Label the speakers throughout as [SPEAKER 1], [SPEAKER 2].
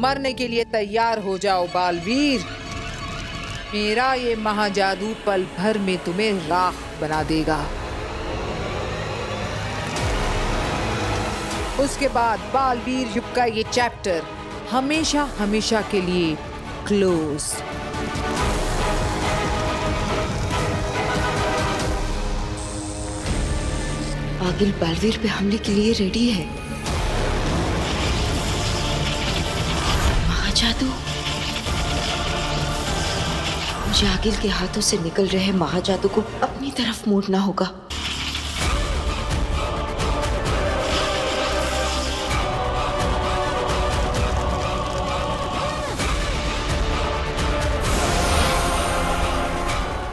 [SPEAKER 1] मरने के लिए तैयार हो जाओ बालवीर। मेरा ये महाजादू पल भर में तुम्हें राख बना देगा। उसके बाद बालवीर युग का ये चैप्टर हमेशा हमेशा के लिए क्लोज।
[SPEAKER 2] आगिल बालवीर पे हमले के लिए रेडी है। महाजादू, मुझे आगिल के हाथों से निकल रहे महाजादू को अपनी तरफ मोड़ना होगा।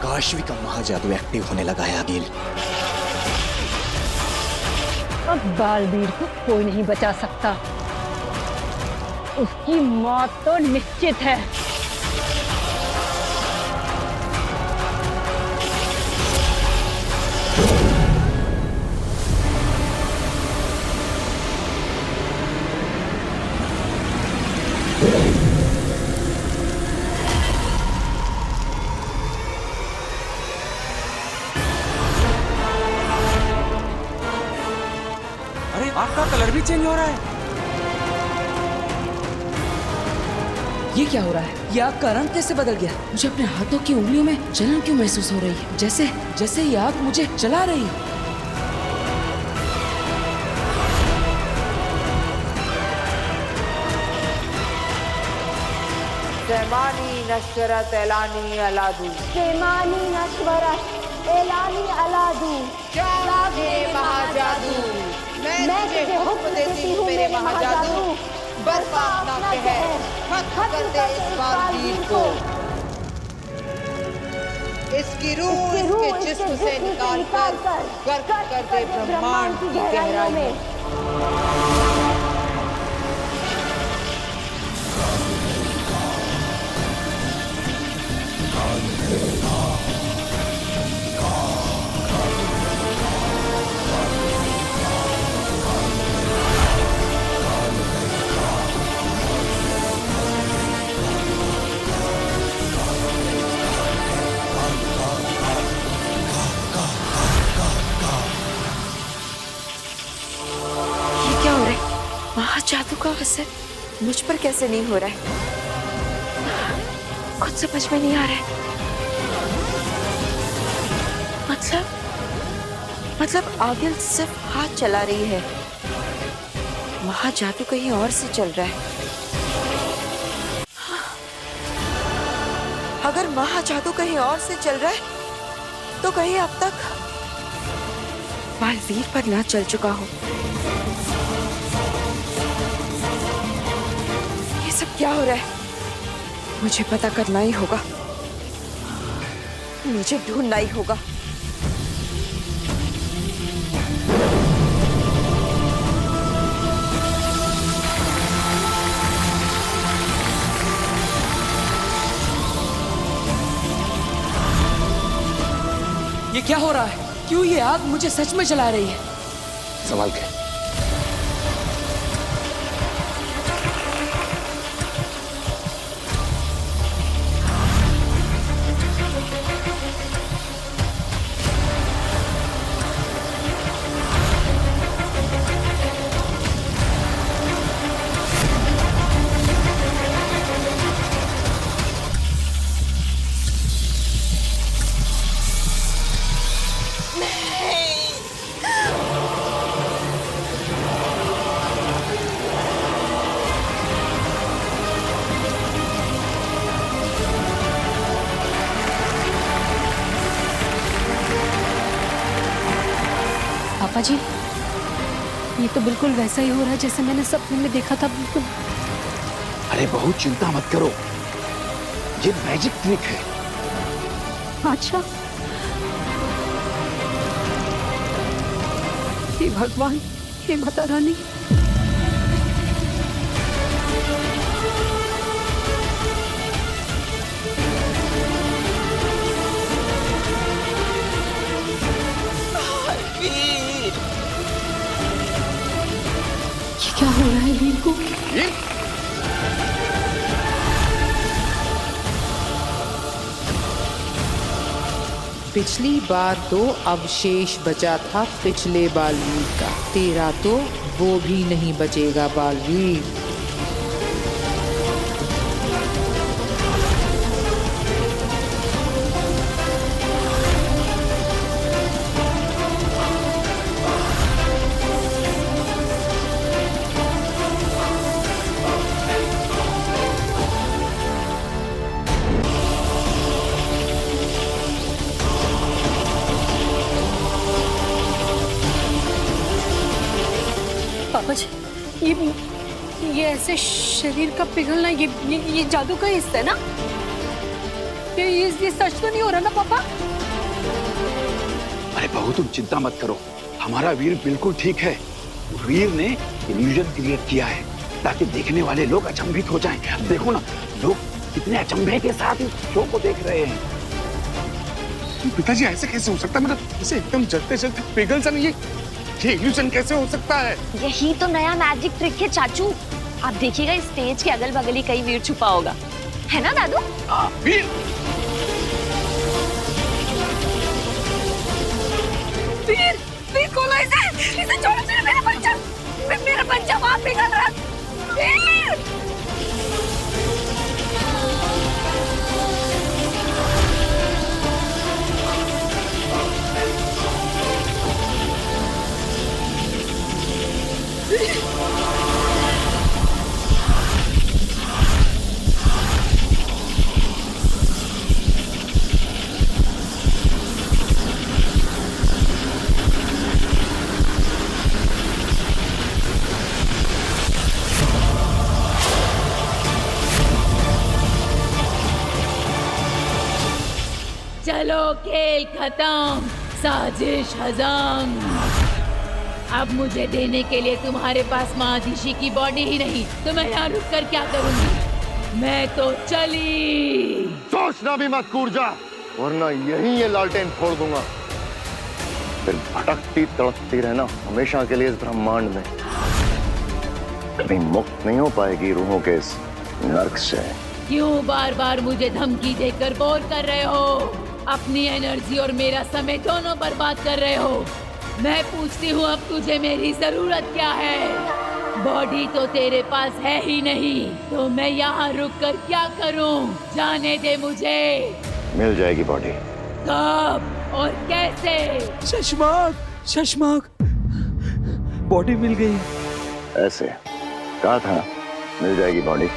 [SPEAKER 3] काशवी का महाजादू एक्टिव होने लगा है आगिल।
[SPEAKER 4] अब बालवीर को कोई नहीं बचा सकता। उसकी मौत तो निश्चित है।
[SPEAKER 5] आँख का कलर भी चेंज हो रहा है।
[SPEAKER 6] ये क्या हो रहा है? ये आग का रंग कैसे बदल गया? मुझे अपने हाथों की उंगलियों में जलन क्यों महसूस हो रही है? जैसे जैसे ये आग मुझे जला रही है।
[SPEAKER 1] सेमानी नश्वरत एलानी अलादू।
[SPEAKER 4] सेमानी नश्वरत एलानी अलादू।
[SPEAKER 1] हे महाजादू, मैं तुझे हुक्म देती हूँ मेरे महाजादू, बर्पा अपना कहर, खत्म कर दे इस बालवीर को। इसकी रूह इसके जिस्म से निकाल कर गर्क कर दे ब्रह्मांड की गहराई में।
[SPEAKER 2] महाजादू का असर मुझ पर कैसे नहीं हो रहा है? कुछ समझ में नहीं आ रहा है। मतलब आगिल सिर्फ हाथ चला रही है, महाजादू कहीं और से चल रहा है। अगर महाजादू कहीं और से चल रहा है तो कहीं अब तक बालवीर पर ना चल चुका हो। सब क्या हो रहा है? मुझे पता करना ही होगा, मुझे ढूंढना ही होगा।
[SPEAKER 6] ये क्या हो रहा है? क्यों ये आग मुझे सच में जला रही है?
[SPEAKER 3] सवाल क्या?
[SPEAKER 4] पापा जी, ये तो बिल्कुल वैसा ही हो रहा है जैसे मैंने सपने में देखा था। बिल्कुल।
[SPEAKER 3] अरे बहुत चिंता मत करो, ये मैजिक ट्रिक है।
[SPEAKER 4] अच्छा, हे भगवान, हे माता रानी। ये क्या हो रहा है वीर को?
[SPEAKER 7] पिछली बार तो अवशेष बचा था पिछले बालवीर का, तेरा तो वो भी नहीं बचेगा बालवीर।
[SPEAKER 4] पापा जी, ये ऐसे शरीर का पिघलना, ये जादू का हिस्सा है ना? ये सच तो नहीं हो रहा ना पापा?
[SPEAKER 3] अरे बहू तुम चिंता मत करो, हमारा वीर बिल्कुल ठीक है। वीर ने इल्यूजन क्रिएट किया है ताकि देखने वाले लोग अचंभित हो जाएं। अब देखो ना, लोग कितने अचंभे के साथ इस शो को देख रहे हैं।
[SPEAKER 5] पिताजी ऐसे कैसे हो सकता है? मतलब इसे एकदम जलते जलते पिघल सा नहीं, ये इल्यूजन कैसे हो सकता है?
[SPEAKER 8] यही तो नया मैजिक ट्रिक है चाचू। आप देखिएगा स्टेज के अगल बगल ही कहीं वीर छुपा होगा, है ना दादू?
[SPEAKER 3] वीर
[SPEAKER 8] वीर वीर खोलो इसे छोड़ो, मेरा बच्चा वहां पिघल रहा है। वीर
[SPEAKER 9] चलो खेल खत्म, साजिश हजम। अब मुझे देने के लिए तुम्हारे पास महादिशी की बॉडी ही नहीं, तो मैं यहाँ रुक कर क्या करूंगी? मैं तो चली।
[SPEAKER 10] सोचना भी मत कूर्जा, वरना यहीं ये लालटेन फोड़ दूंगा। फिर भटकती तड़पती रहना हमेशा के लिए इस ब्रह्मांड में। कभी मुक्त नहीं हो पाएगी रूहों के इस नर्क से।
[SPEAKER 9] क्यों बार बार मुझे धमकी देकर बोर कर रहे हो? अपनी एनर्जी और मेरा समय दोनों बर्बाद कर रहे हो। मैं पूछती हूँ, अब तुझे मेरी जरूरत क्या है? बॉडी तो तेरे पास है ही नहीं, तो मैं यहाँ रुक कर क्या करूँ? जाने दे मुझे।
[SPEAKER 10] मिल जाएगी बॉडी।
[SPEAKER 9] कब और कैसे?
[SPEAKER 5] शशमाक बॉडी मिल गई।
[SPEAKER 10] ऐसे कहा था मिल जाएगी बॉडी।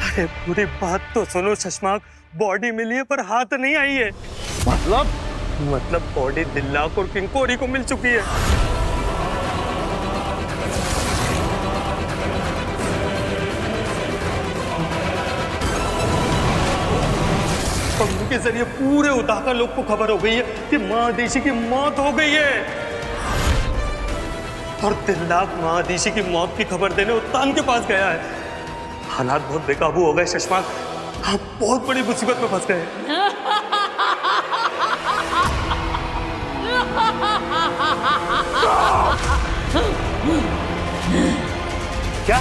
[SPEAKER 5] अरे पूरी बात तो सुनो शशमाक, बॉडी मिली है पर हाथ नहीं आई है। मतलब बॉडी दिल्लाक और किंकोरी को मिल चुकी है। और उनके जरिए पूरे उताका लोग को खबर हो गई है कि महादेशी की मौत हो गई है। और दिल्लाक महादेशी की मौत की खबर देने उत्तान के पास गया है। हालात बहुत बेकाबू हो गए शशमाक, आप बहुत बड़ी मुसीबत में फंस गए।
[SPEAKER 3] क्या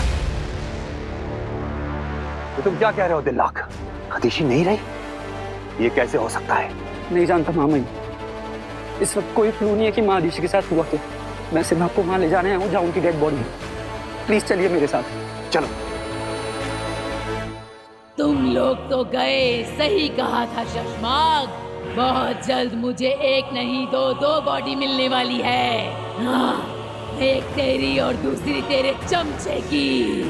[SPEAKER 3] तो तुम क्या कह रहे हो दिल्लाक? हदीशी नहीं रही? ये कैसे हो सकता है?
[SPEAKER 11] नहीं जानता मामा, इस वक्त कोई क्लू नहीं है कि महादिशी के साथ हुआ क्या। मैं सिर्फ आपको वहां ले जाने आया हूँ जहाँ उनकी डेड बॉडी है। प्लीज चलिए मेरे साथ।
[SPEAKER 3] चलो।
[SPEAKER 9] तुम लोग तो गए, सही कहा था शशमाक। बहुत जल्द मुझे एक नहीं दो बॉडी मिलने वाली है। हाँ, एक तेरी और दूसरी तेरे चमचे की।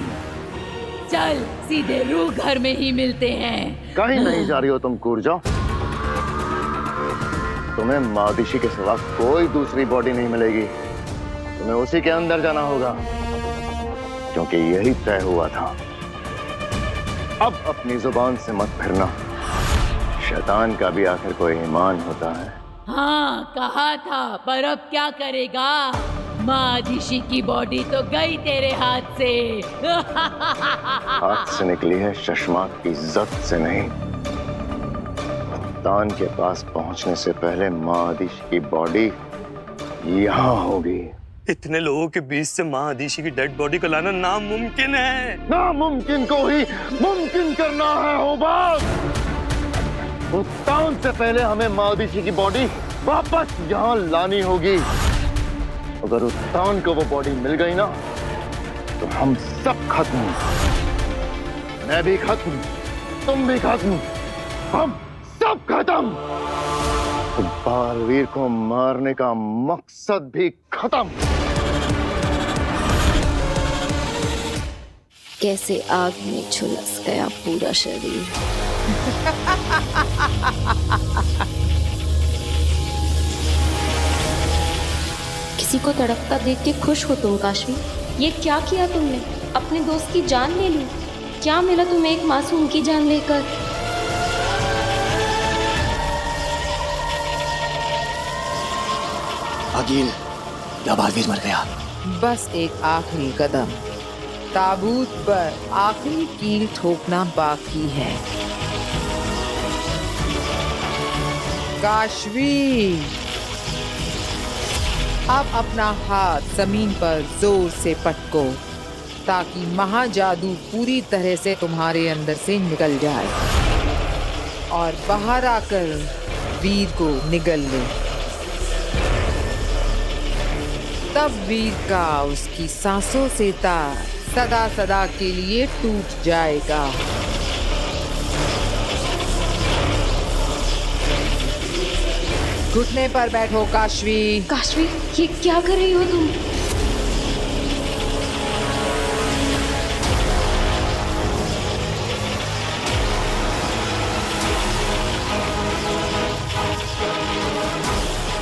[SPEAKER 9] चल सीधे रूह घर में ही मिलते हैं।
[SPEAKER 10] कहीं नहीं जा रही हो तुम कूर्जा। तुम्हें महादिशी के सिवा कोई दूसरी बॉडी नहीं मिलेगी। तुम्हें उसी के अंदर जाना होगा, क्योंकि यही तय हुआ था। अब अपनी जुबान से मत फिरना। शैतान का भी आखिर कोई ईमान होता है।
[SPEAKER 9] हाँ कहा था, पर अब क्या करेगा? महादिशी की बॉडी तो गई तेरे हाथ से।
[SPEAKER 10] हाथ से निकली है, शशमाक की इज्जत से नहीं। तान के पास पहुंचने से पहले महादिशी की बॉडी यहाँ होगी।
[SPEAKER 5] इतने लोगों के बीच से महादिशी की डेड बॉडी को लाना नामुमकिन है।
[SPEAKER 10] नामुमकिन को ही मुमकिन करना है होबास। उत्तान से पहले हमें मादिशी की बॉडी वापस यहाँ लानी होगी। अगर उत्तान को वो बॉडी मिल गई ना तो हम सब खत्म। मैं भी खत्म, तुम भी खत्म, हम सब खत्म। तो बालवीर को मारने का मकसद भी खत्म।
[SPEAKER 2] कैसे आग में झुलस गया पूरा शरीर। किसी को तड़पता देख के खुश हो तुम काशवी? ये क्या किया तुमने? अपने दोस्त की जान ले ली। क्या मिला तुम्हें एक मासूम की जान लेकर?
[SPEAKER 12] अकील, क्या बालवीर मर गया?
[SPEAKER 7] बस एक आखिरी कदम, ताबूत पर आखिरी कील ठोकना बाकी है। काशवी, अब अपना हाथ जमीन पर जोर से पटको ताकि महाजादू पूरी तरह से तुम्हारे अंदर से निकल जाए और बाहर आकर वीर को निगल ले। तब वीर का उसकी सांसों से तार सदा सदा के लिए टूट जाएगा। घुटने पर बैठो काशवी।
[SPEAKER 2] काशवी, ये क्या कर रही हो तुम?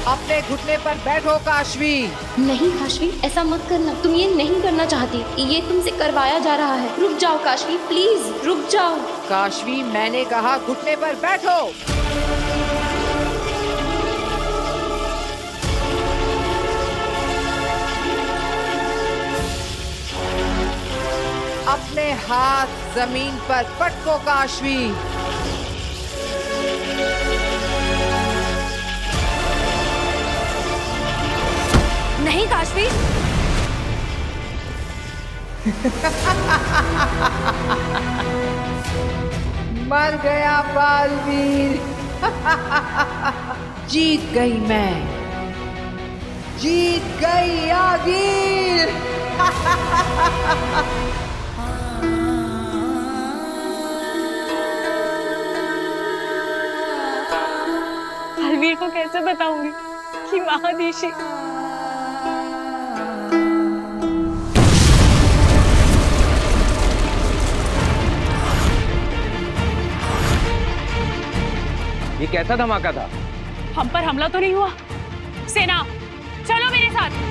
[SPEAKER 7] अपने घुटने पर बैठो काशवी।
[SPEAKER 2] नहीं काशवी, ऐसा मत करना। तुम ये नहीं करना चाहती। ये तुमसे करवाया जा रहा है। रुक जाओ काशवी, प्लीज रुक जाओ।
[SPEAKER 7] काशवी, मैंने कहा घुटने पर बैठो। अपने हाथ जमीन पर पटको काशवी।
[SPEAKER 8] नहीं काशवी।
[SPEAKER 7] मर गया बालवीर। जीत गई मैं, जीत गई आगिर।
[SPEAKER 8] बालवीर को कैसे बताऊंगी कि महादिशी
[SPEAKER 5] ये कैसा धमाका था?
[SPEAKER 8] हम पर हमला तो नहीं हुआ? सेना, चलो मेरे साथ।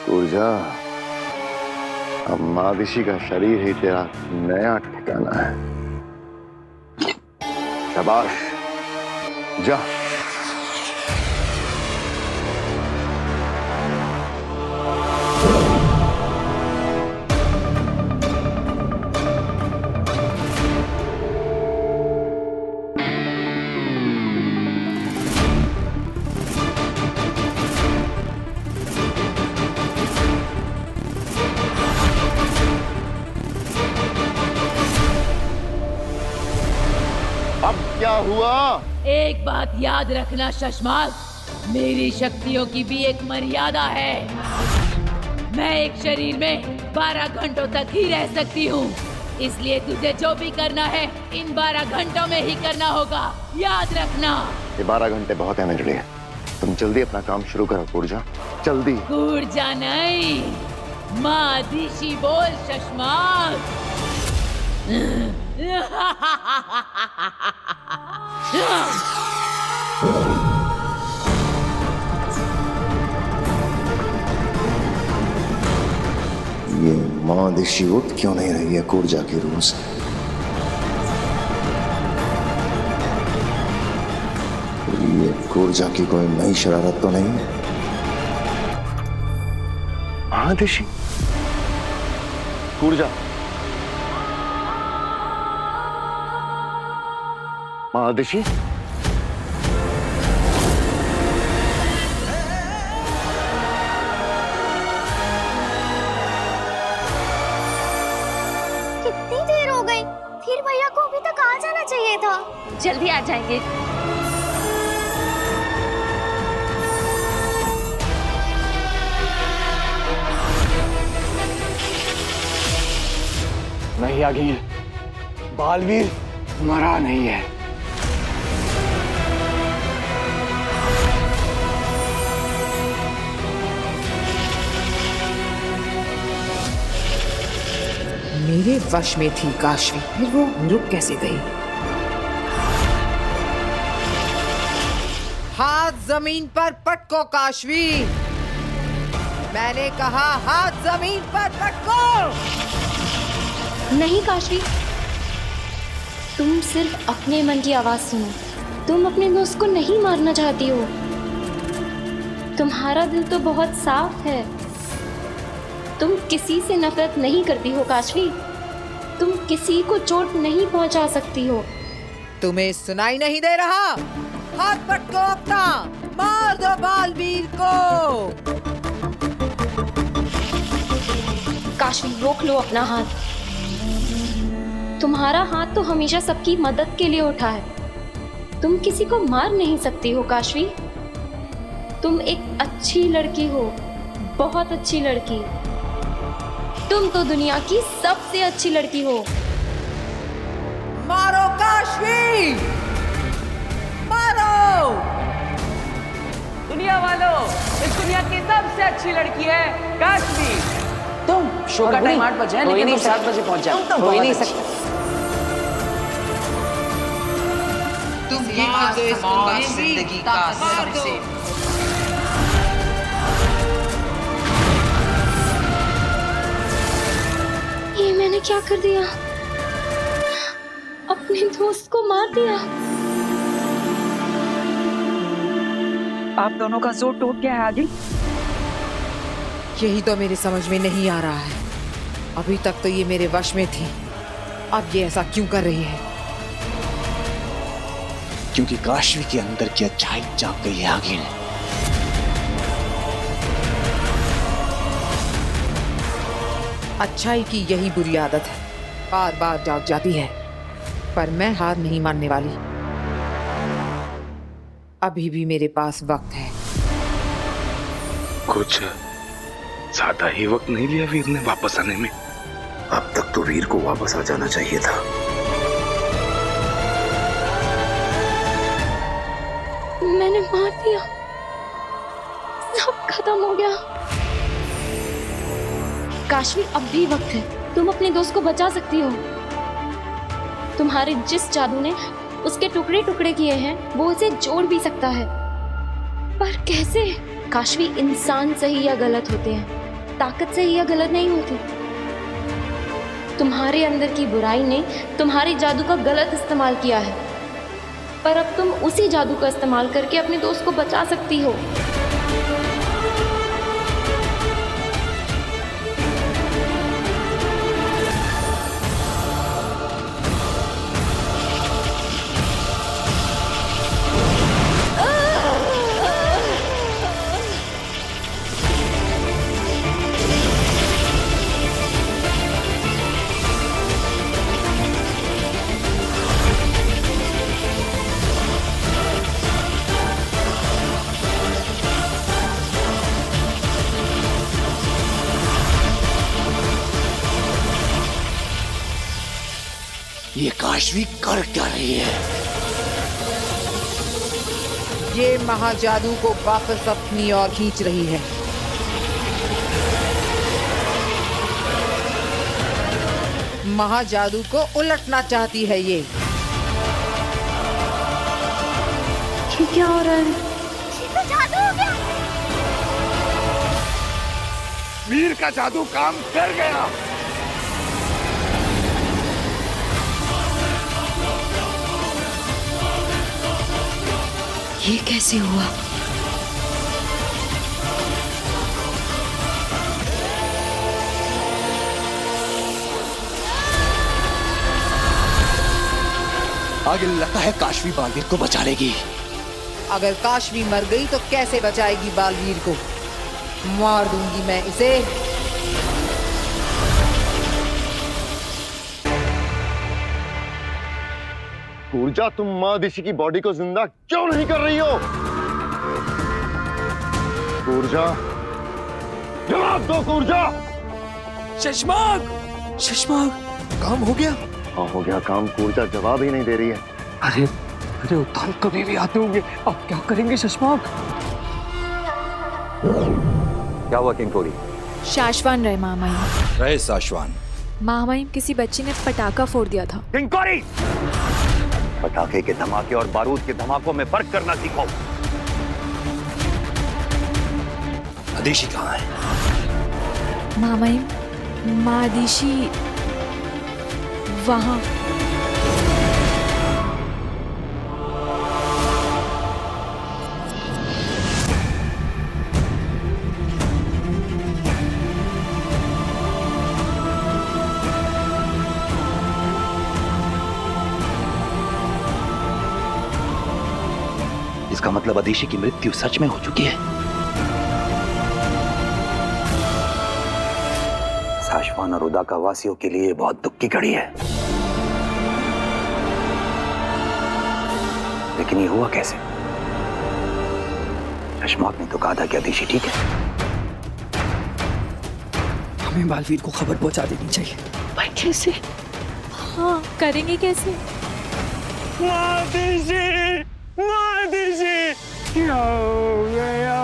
[SPEAKER 10] पूजा, अब मादिशी का शरीर ही तेरा नया ठिकाना है। शाबाश, जा। अब क्या हुआ?
[SPEAKER 9] एक बात याद रखना शशमाल, मेरी शक्तियों की भी एक मर्यादा है। मैं एक शरीर में 12 घंटों तक ही रह सकती हूँ, इसलिए तुझे जो भी करना है इन 12 घंटों में ही करना होगा, याद रखना।
[SPEAKER 10] ये 12 घंटे बहुत है मेरे लिए। तुम जल्दी अपना काम शुरू करो पूजा, जल्दी।
[SPEAKER 9] ऊर्जा नहीं, मादिशी बोल शशमाल।
[SPEAKER 10] ये मादिशी उठ क्यों नहीं रही है ऊर्जा की रूह से? ये ऊर्जा की कोई नई शरारत तो नहीं? मादिशी, ऊर्जा, महादशी,
[SPEAKER 8] कितनी देर हो गई? फिर भैया को अभी तक आ जाना चाहिए था।
[SPEAKER 2] जल्दी आ जाएंगे।
[SPEAKER 3] नहीं यागिन, बालवीर मरा नहीं है।
[SPEAKER 7] मेरे वश में थी काशवी, फिर वो रुक कैसे गई? हाथ जमीन पर पटको काशवी, मैंने कहा हाथ जमीन पर पटको।
[SPEAKER 2] नहीं काशवी, तुम सिर्फ अपने मन की आवाज सुनो। तुम अपने दोस्त को नहीं मारना चाहती हो। तुम्हारा दिल तो बहुत साफ है। तुम किसी से नफरत नहीं करती हो काशवी। तुम किसी को चोट नहीं पहुंचा सकती हो।
[SPEAKER 7] तुम्हें सुनाई नहीं दे रहा? हाथ पटको अपना, मार दो बालवीर को।
[SPEAKER 2] काशवी रोक लो अपना हाथ। तुम्हारा हाथ तो हमेशा सबकी मदद के लिए उठा है। तुम किसी को मार नहीं सकती हो काशवी। तुम एक अच्छी लड़की हो, बहुत अच्छी लड़की। तुम तो दुनिया की सबसे अच्छी लड़की हो।
[SPEAKER 7] मारो काशवी, मारो।
[SPEAKER 6] दुनिया वालों, इस दुनिया की सबसे अच्छी लड़की है काशवी। तुम शो का टाइम 8 बजे है, लेकिन तुम 7 बजे पहुंच जाओ। हो ही नहीं सकता।
[SPEAKER 7] तुम ये मार दो इस जिंदगी का सबसे।
[SPEAKER 2] ये मैंने क्या कर दिया? अपने दोस्त को मार दिया।
[SPEAKER 6] आप दोनों का जोर टूट गया है आगे।
[SPEAKER 7] यही तो मेरे समझ में नहीं आ रहा है। अभी तक तो ये मेरे वश में थी, अब ये ऐसा क्यों कर रही है?
[SPEAKER 12] क्योंकि काशवी के अंदर की अच्छाई जाग गई है आगे।
[SPEAKER 7] अच्छाई की यही बुरी आदत है, बार बार जाग जाती है। पर मैं हार नहीं मानने वाली। अभी भी मेरे पास वक्त है।
[SPEAKER 3] कुछ ज्यादा ही वक्त नहीं लिया वीर ने वापस आने में।
[SPEAKER 12] अब तक तो वीर को वापस आ जाना चाहिए था।
[SPEAKER 2] मैंने मार दिया, सब खत्म हो गया। काशवी अब भी वक्त है। तुम अपने दोस्त को बचा सकती हो। तुम्हारे जिस जादू ने उसके टुकड़े टुकड़े किए हैं, वो उसे जोड़ भी सकता है। पर कैसे? काशवी, इंसान सही या गलत होते हैं, ताकत सही या गलत नहीं होती। तुम्हारे अंदर की बुराई ने तुम्हारे जादू का गलत इस्तेमाल किया है, पर अब तुम उसी जादू का इस्तेमाल करके अपने दोस्त को बचा सकती हो।
[SPEAKER 12] ये काशवी कर क्या रही है?
[SPEAKER 7] ये महाजादू को वापस अपनी ओर खींच रही है। महाजादू को उलटना चाहती है ये।
[SPEAKER 2] क्या हो रहा है?
[SPEAKER 8] तो जादू हो गया।
[SPEAKER 3] वीर का जादू काम कर गया।
[SPEAKER 4] ये कैसे हुआ?
[SPEAKER 12] आगे लगता है काशवी बालवीर को बचा लेगी।
[SPEAKER 7] अगर काशवी मर गई तो कैसे बचाएगी बालवीर को? मार दूंगी मैं इसे।
[SPEAKER 10] ऊर्जा, तुम मादिशी की बॉडी को जिंदा क्यों नहीं कर रही हो? ऊर्जा, जवाब दो ऊर्जा।
[SPEAKER 12] शशमाग, शशमाग, काम हो गया?
[SPEAKER 10] हाँ हो गया काम। ऊर्जा जवाब ही नहीं दे रही है।
[SPEAKER 11] अरे अरे उतान कभी भी आते होंगे, अब क्या करेंगे शशमाग?
[SPEAKER 3] क्या हुआ किंकोरी?
[SPEAKER 13] शाश्वान रहे महामहिम।
[SPEAKER 12] रहे साशवान।
[SPEAKER 13] महामहिम, किसी बच्ची ने पटाखा फोड़ दिया था।
[SPEAKER 3] किंकोरी, पटाखे के धमाके और बारूद के धमाकों में फर्क करना सीखो।
[SPEAKER 12] आदिशी कहाँ है?
[SPEAKER 13] महामहिम, मादिशी वहां।
[SPEAKER 3] इसका मतलब आदिशी की मृत्यु सच में हो चुकी है। साशवान और उदाका वासियों के लिए बहुत दुख की घड़ी है। लेकिन ये हुआ कैसे? शशमाक ने तो कहा था कि आदिशी ठीक है।
[SPEAKER 11] हमें बालवीर को खबर पहुंचा देनी चाहिए।
[SPEAKER 13] पर कैसे? हाँ, करेंगे कैसे?
[SPEAKER 5] मादिशी, मादिशी, क्या हो गया?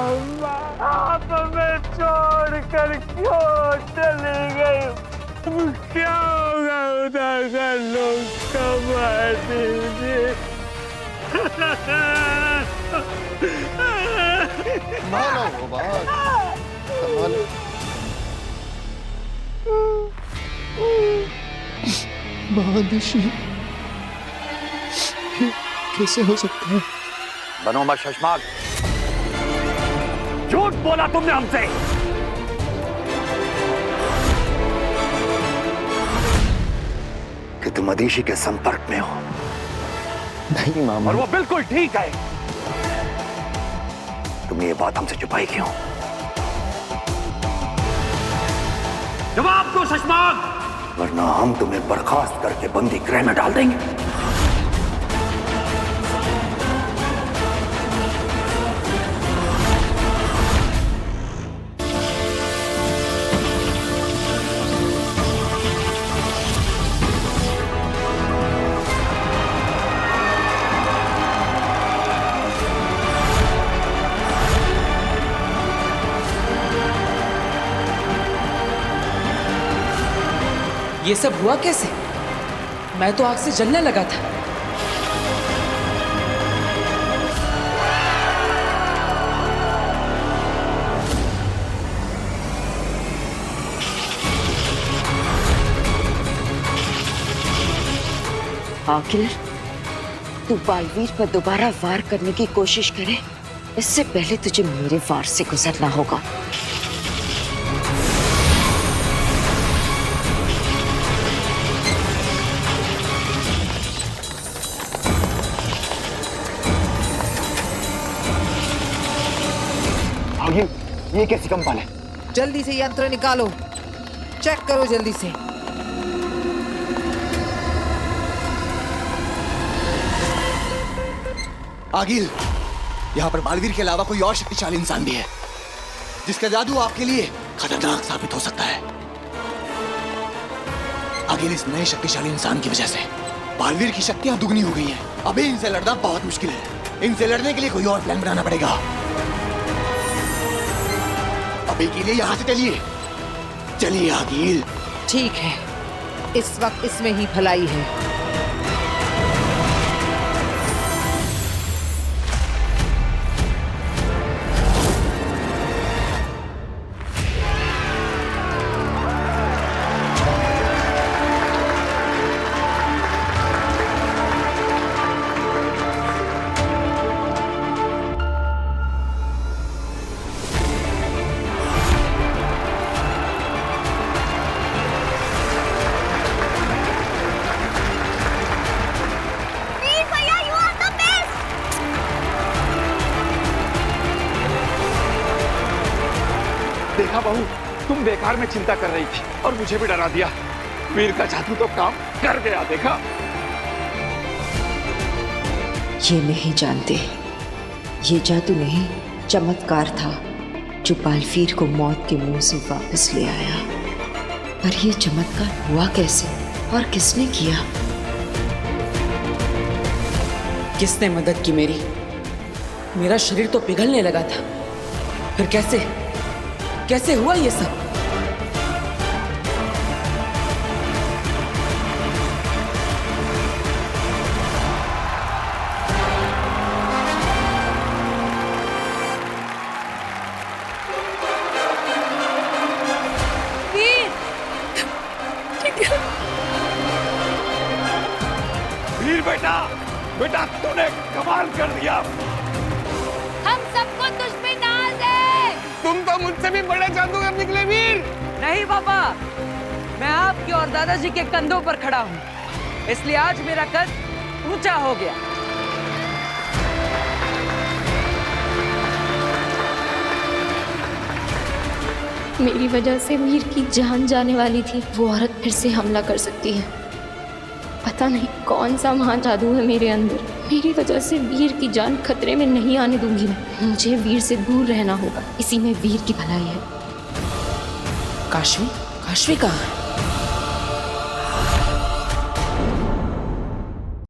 [SPEAKER 5] आप हमें छोड़कर क्यों चली गई? क्या होगा उदाका लोग का? मादिशी,
[SPEAKER 10] मानो वो बात, संभालो।
[SPEAKER 12] मादिशी, कैसे हो सकता है?
[SPEAKER 3] बनो मत शशमाक, झूठ बोला तुमने हमसे। कि तुम आदिशी के संपर्क में हो।
[SPEAKER 10] नहीं मामा।
[SPEAKER 3] और वो बिल्कुल ठीक है। तुमने ये बात हमसे छुपाई क्यों? जवाब दो शशमाक, वरना हम तुम्हें बर्खास्त करके बंदी गृह में डाल देंगे।
[SPEAKER 6] ये सब हुआ कैसे? मैं तो आग से जलने लगा था।
[SPEAKER 14] आखिर तू बालवीर पर दोबारा वार करने की कोशिश करे, इससे पहले तुझे मेरे वार से गुजरना होगा।
[SPEAKER 3] ये कैसी कंपन है?
[SPEAKER 7] जल्दी से यंत्र निकालो, चेक करो जल्दी से।
[SPEAKER 12] आगिल, यहाँ पर बालवीर के अलावा कोई और शक्तिशाली इंसान भी है जिसका जादू आपके लिए खतरनाक साबित हो सकता है। आगिल, इस नए शक्तिशाली इंसान की वजह से बालवीर की शक्तियां दुगनी हो गई हैं। अभी इनसे लड़ना बहुत मुश्किल है। इनसे लड़ने के लिए कोई और प्लान बनाना पड़ेगा। अभी के लिए यहाँ से चलिए। चलिए आगिल।
[SPEAKER 7] ठीक है, इस वक्त इसमें ही भलाई है।
[SPEAKER 3] देखा बहू, तुम बेकार में चिंता कर रही थी और मुझे भी डरा दिया। वीर का जादू तो काम कर गया, देखा।
[SPEAKER 14] ये नहीं जानते, ये जादू नहीं चमत्कार था जो बालवीर को मौत के मुंह से वापस ले आया। पर ये चमत्कार हुआ कैसे और किसने किया?
[SPEAKER 6] किसने मदद की मेरी? मेरा शरीर तो पिघलने लगा था, फिर कैसे हुआ ये सब?
[SPEAKER 3] वीर बेटा तूने कमाल कर दिया।
[SPEAKER 8] हम सबको तुझ पे नाज है।
[SPEAKER 5] तुम तो मुझसे भी बड़े जादूगर निकले वीर।
[SPEAKER 6] नहीं पापा, मैं आपके और दादाजी के कंधों पर खड़ा हूँ, इसलिए आज मेरा कद ऊंचा हो गया।
[SPEAKER 2] मेरी वजह से वीर की जान जाने वाली थी। वो औरत फिर से हमला कर सकती है। पता नहीं कौन सा महान जादू है मेरे अंदर। मेरी वजह से वीर की जान खतरे में नहीं आने दूंगी मैं। मुझे वीर से दूर रहना होगा, इसी में वीर की भलाई है।
[SPEAKER 6] काशवी कहाँ है?